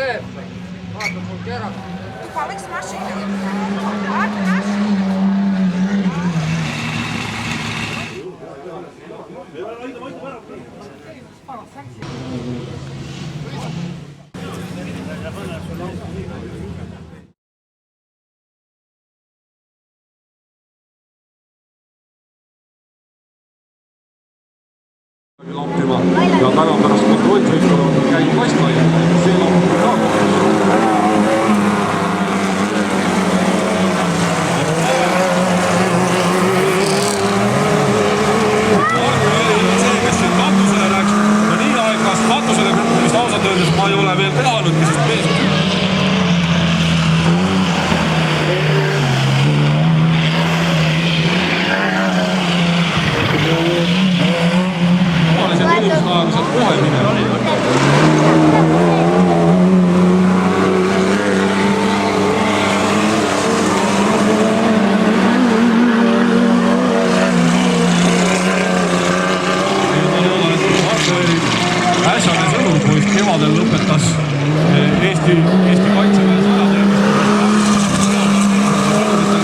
lööb. Vaata mul keerab. Juba võiks mašina võtta. Vaata mašina. Lappima ja täna pärast kontrollsõitu käigu paistma ja see lappima ka. See, kes siin katusele läks, no nii aegast katusele, mis ausalt öeldes ma ei ole veel pealudki, sest mees inimesed kohe minema. Äsjane sõnulpoist kevadel lõpetas Eesti kaitseväe sõjateemist.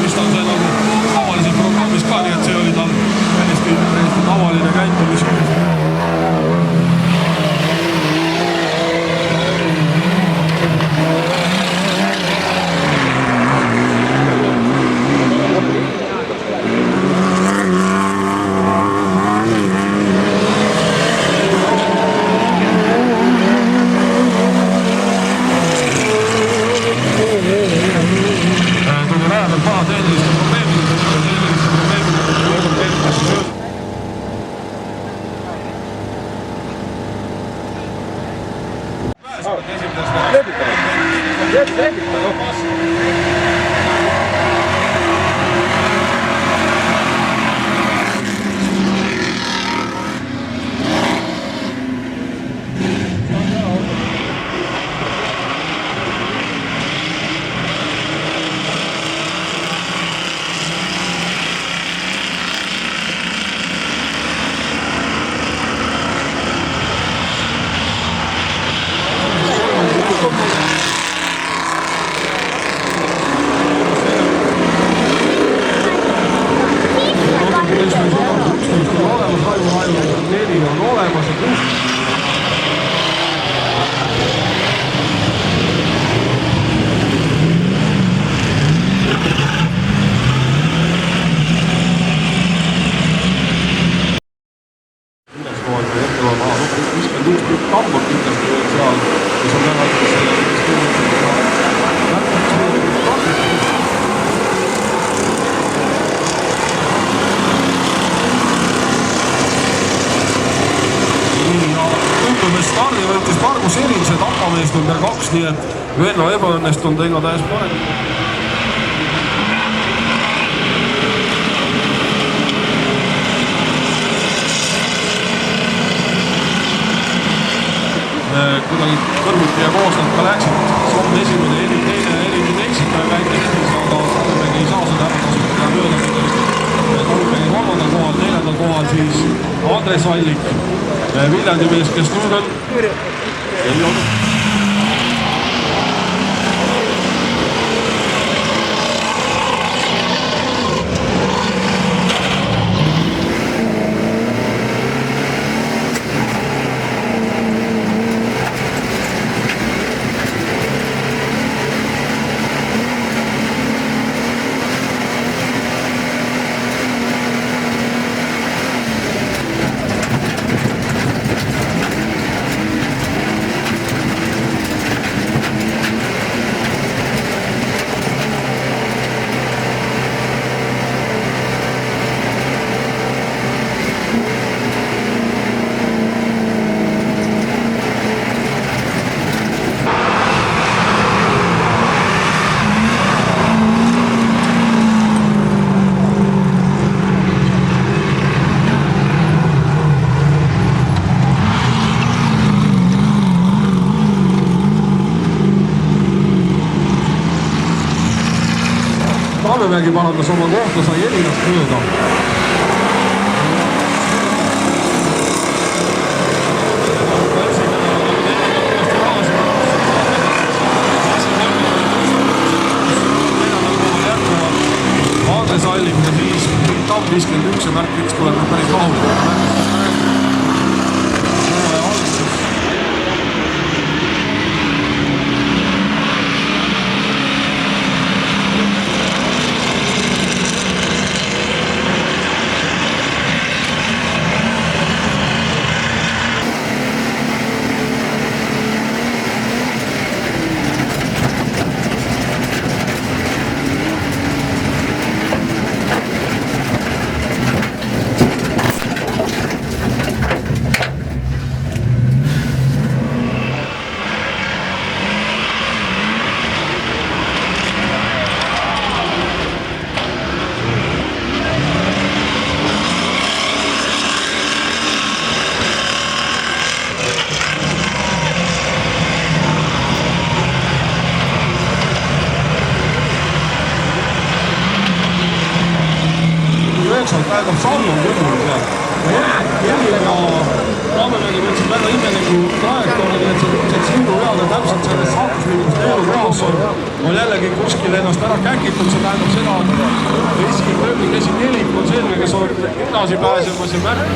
Mis ta on see nagu tavalises programmis ka, nii et see oli tal täiesti tavaline käitumis. Stardi võitis Margus Erilise tapameest number 2, nii et Venno ebaõnnestunud igatahes parem. Kuidagi kõrvuti ja koos nad ka läksid. Somme esimene, teine eriti eksitaja väike esis, aga Talumägi ei saa seda ära kasutada mööda. Talumägi 3. kohal, 4. kohal siis Andres Allik. Viljandi mees, kes nüüd on ei olnud. Talumägi parandas oma kohta, sai Elinast mööda. 51 ja märk 1 tuleb nüüd päris rahulikult. Tähendab sammu kõrval seal. Heliga Raamemägi võtsid väga imeliku trajektoori, et see sõiduvead on täpselt selles saatuslikult teelukohas on jällegi kuskil ennast ära käkitud, see tähendab seda, et esinelip on selge, kes on edasi pääsemas ja märk.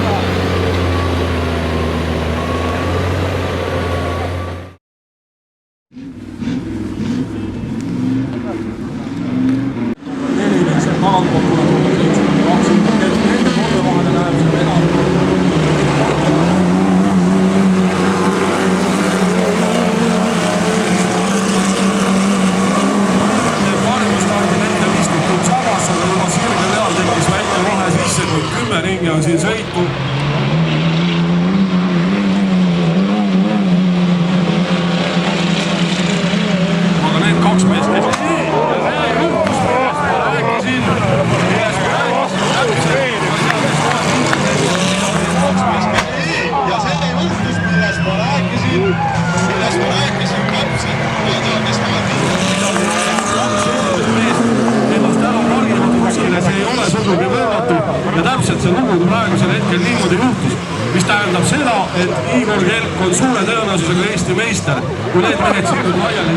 On siin sõitu. Aga need kaks meest käisid. Ja selle juhtus, millest ma rääkisin täpselt. Ma ei tea, kes ma ennast ära margivad kuskile, see ei ole sugugi võõratu ja täpselt see lugu praegusel hetkel niimoodi juhtus, mis tähendab seda, et Igor Kelk on suure tõenäosusega Eesti meister, kui need mehed siin nüüd laiali.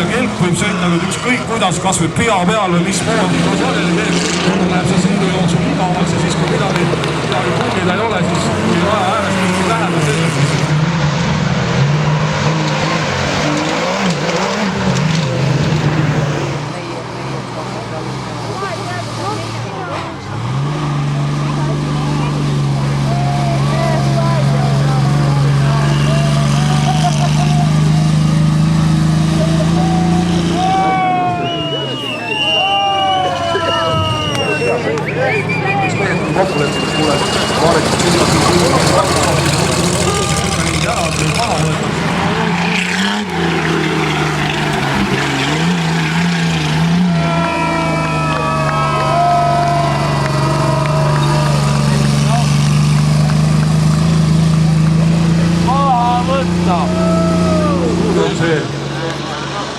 Ja Kelk võib sõita nüüd ükskõik kuidas, kas või pea peal või mis moodi, kui sellele teeb, läheb see sõidu jooksul igavaks ja siis kui midagi punnida ei ole, siis ei vaja äärest mingi lähedal sellest. Kokkuleppides tuleb vaadatud kindlasti ära, et ei paha võetud. Maha võtta! See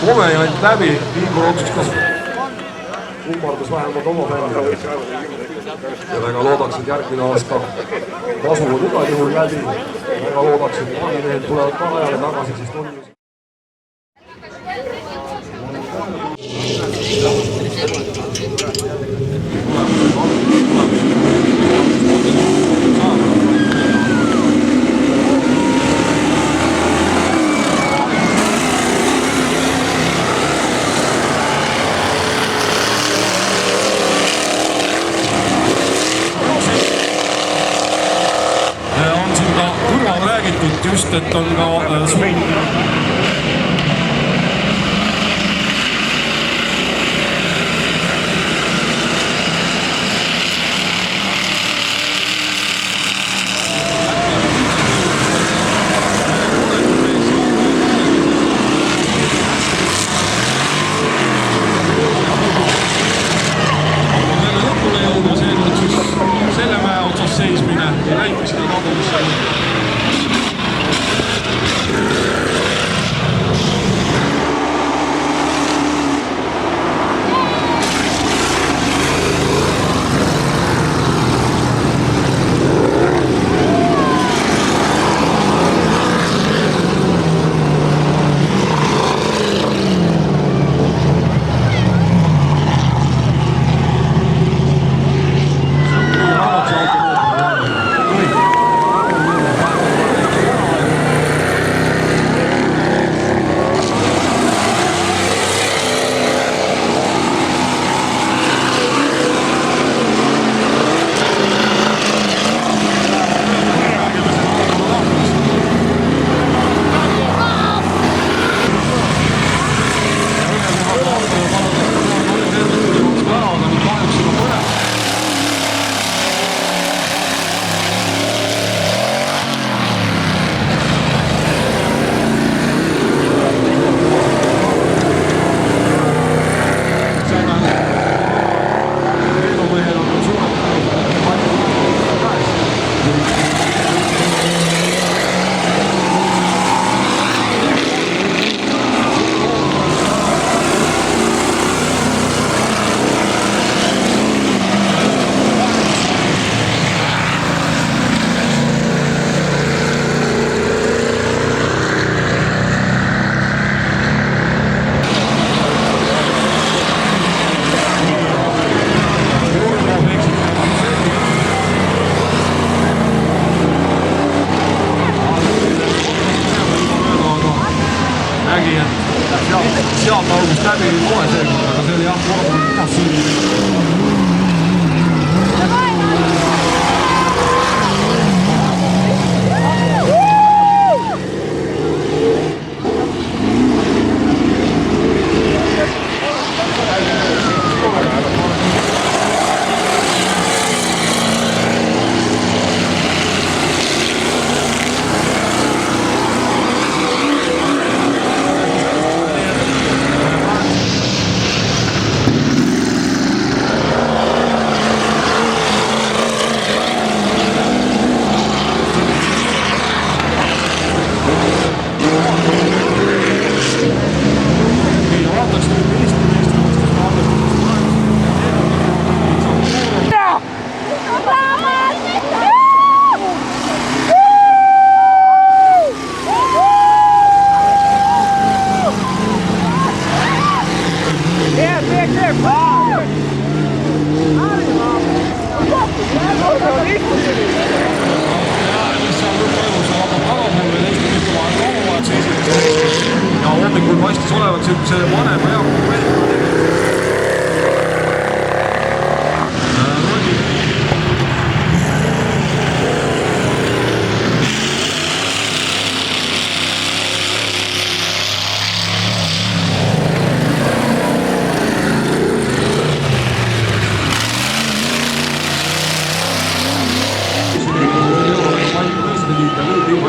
kome jant läbi, Igor otsustas ummardas vähemalt oma fänni. Ja väga loodaks, et järgmine aasta kasu on igal juhul läbi. Väga loodaks, et mehed tulevad ka ajale tagasi, siis tunnis. Just, et on ka suur paistis olevat siukse vanema eaka mehe.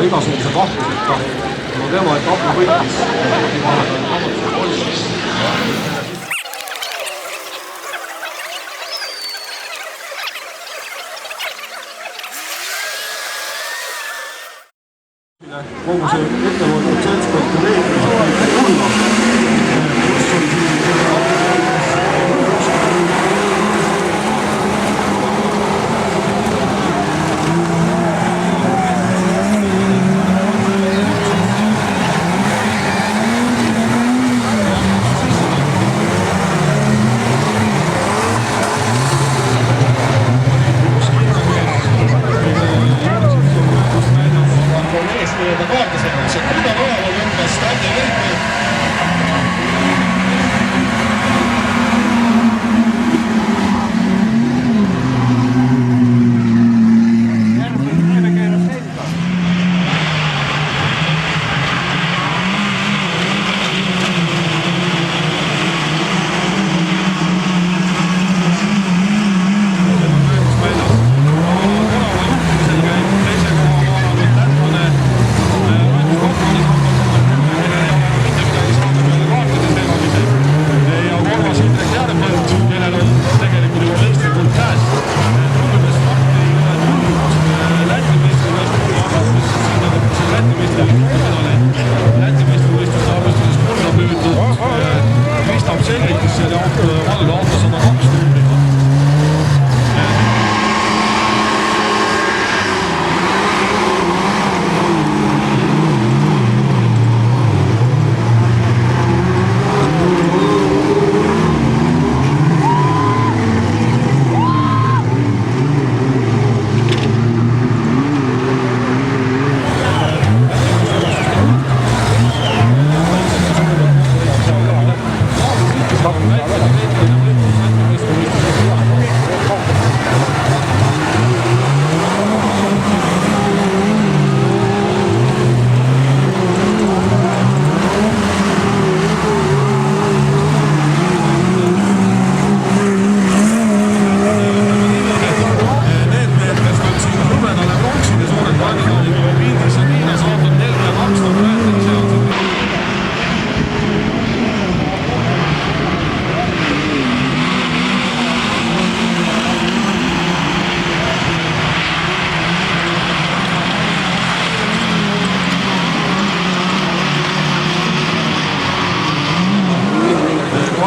Igasuguse kahtluseta, no tema etapi võitis. Kogu see ettevõtnud seltskond reeglus tulla, kus on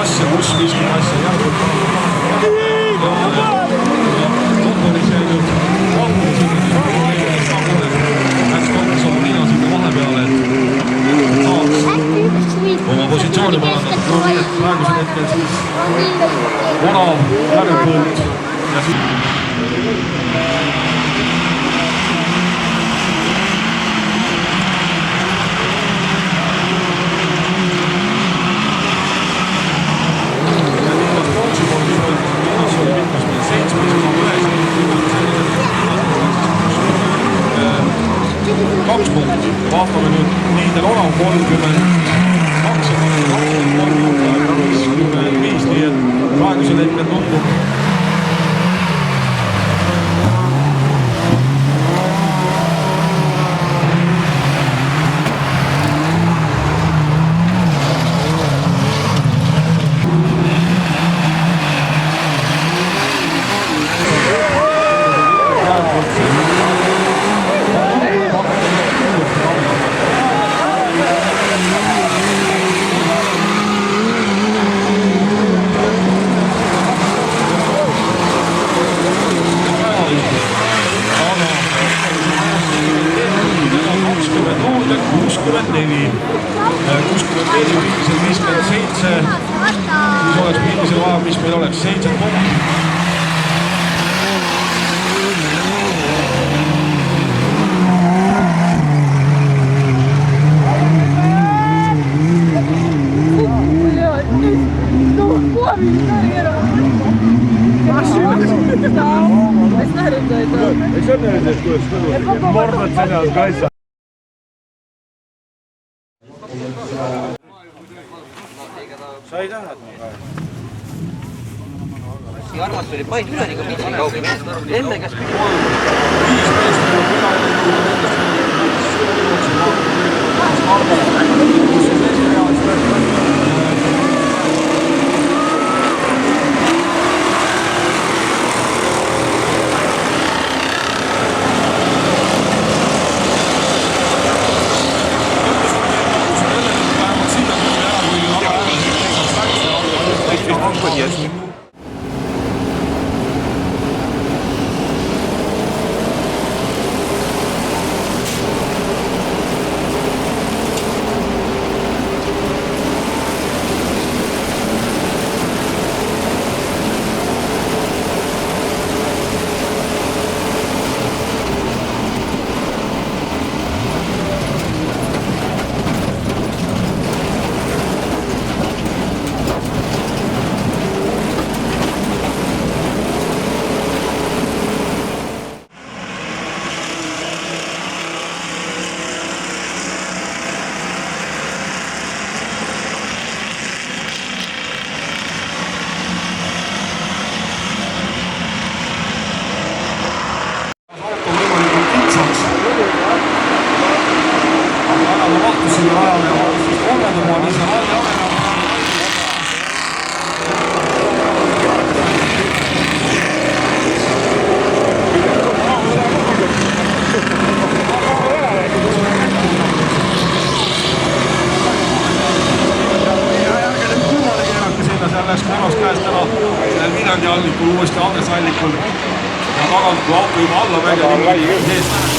asja, kus miski asja jätkub. Kontoris jäi nüüd läks kontoris oma nina sinna vahepeale, et saaks oma positsiooni parandada. Praegusel hetkel siis Orav, Järgpõld ja siis 22 punkti. Vaatame nüüd Niidel Olav 32 ja 55, nii et praegusel hetkel tundub mis meil oleks 7 punkti. Eks on öeldud, kuidas morvad seljas kaitsa. Sa ei tahad mulle? Armas oli paid üle, nii ka pitsi kaugel. Enne käs Viljandi allikul uuesti Andres Allikul ja tagant kui auto juba alla välja eest.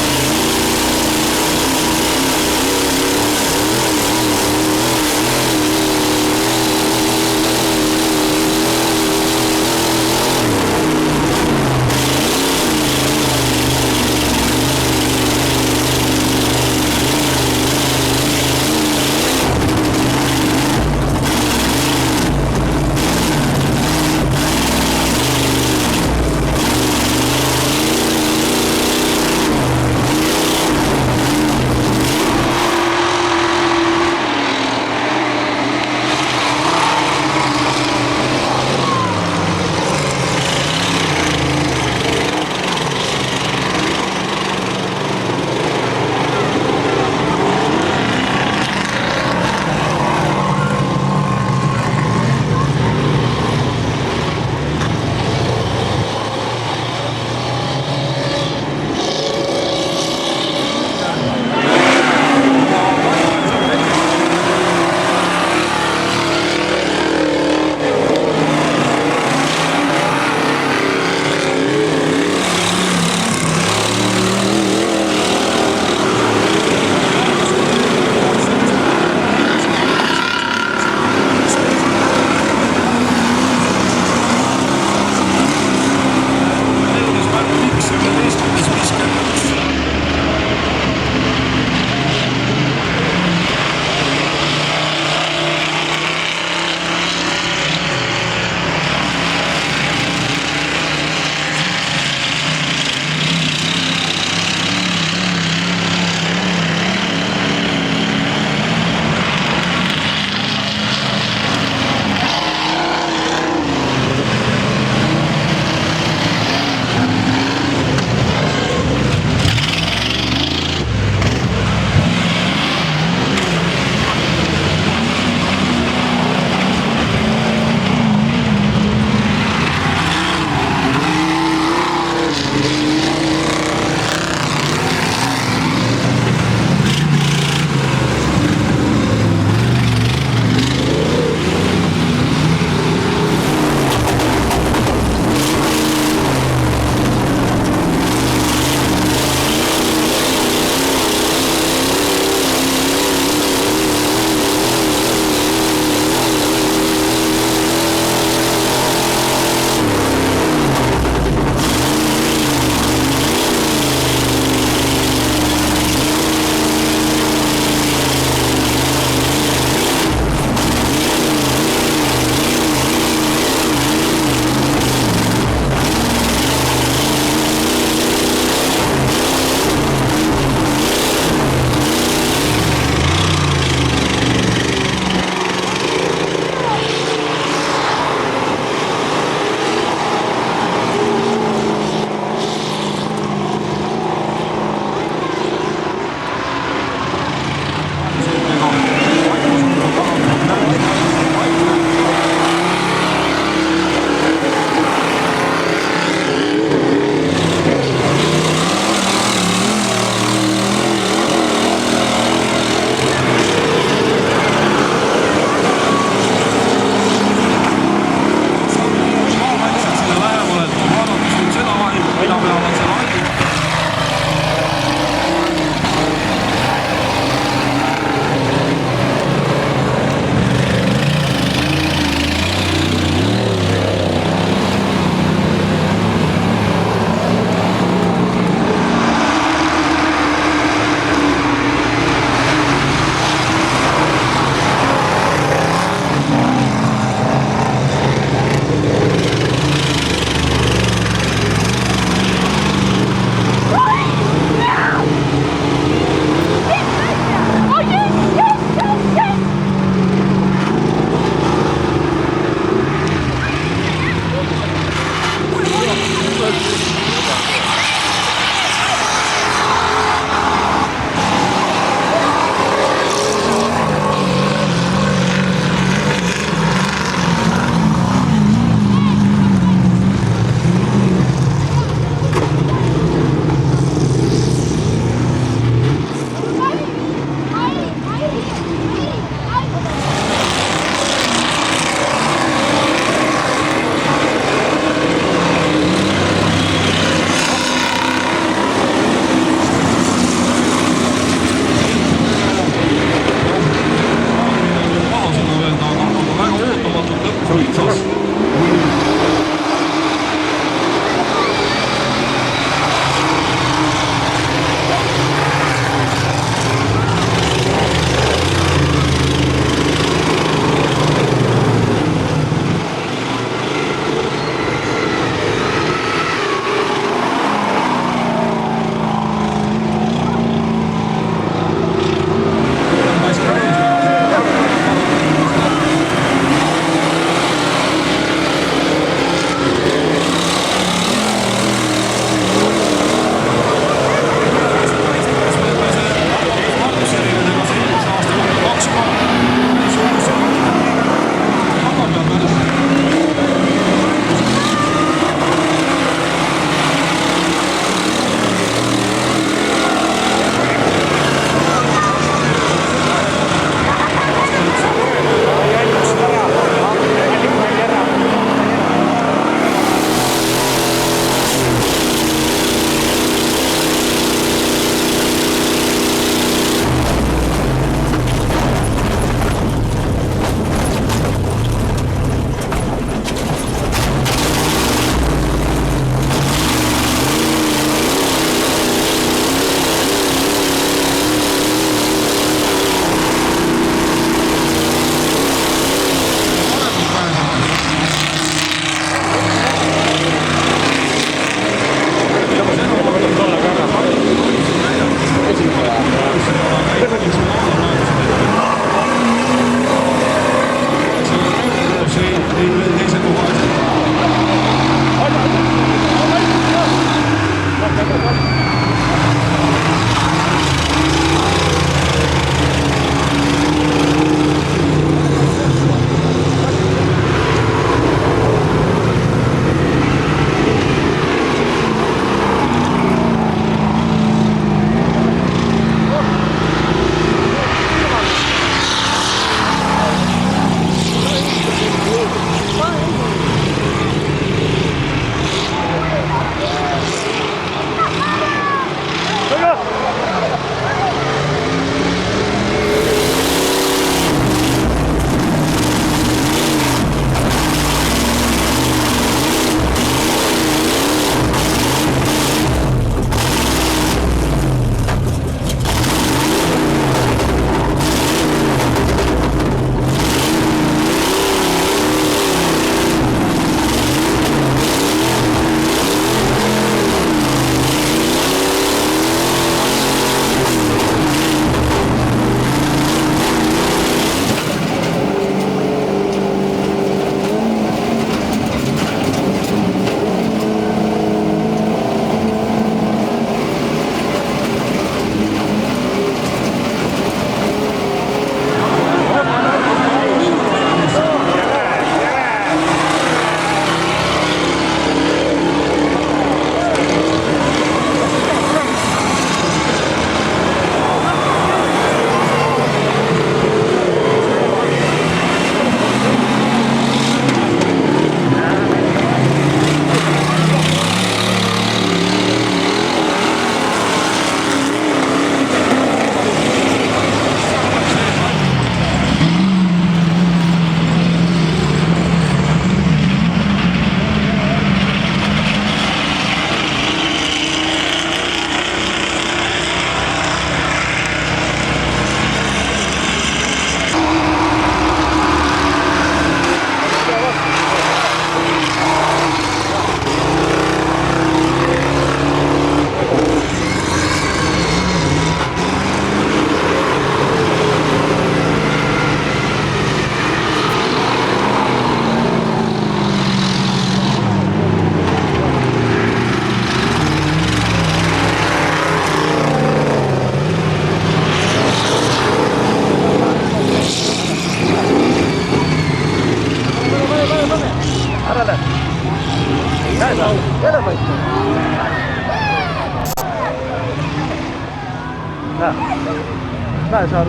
Mäesaar.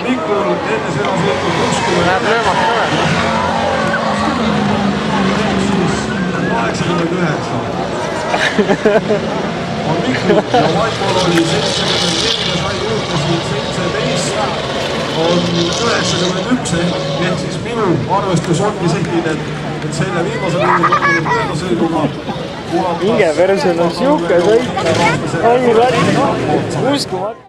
Mikul enne seda sõitnud 89. On Mikul ja Vaipol oli 74 ja sai juurde siin 17. On 91 ehk siis minu arvestus ongi selline, et selle viimase mingi möödasõiduga Inge versioon on siuke sõit. Ai, uskumatu.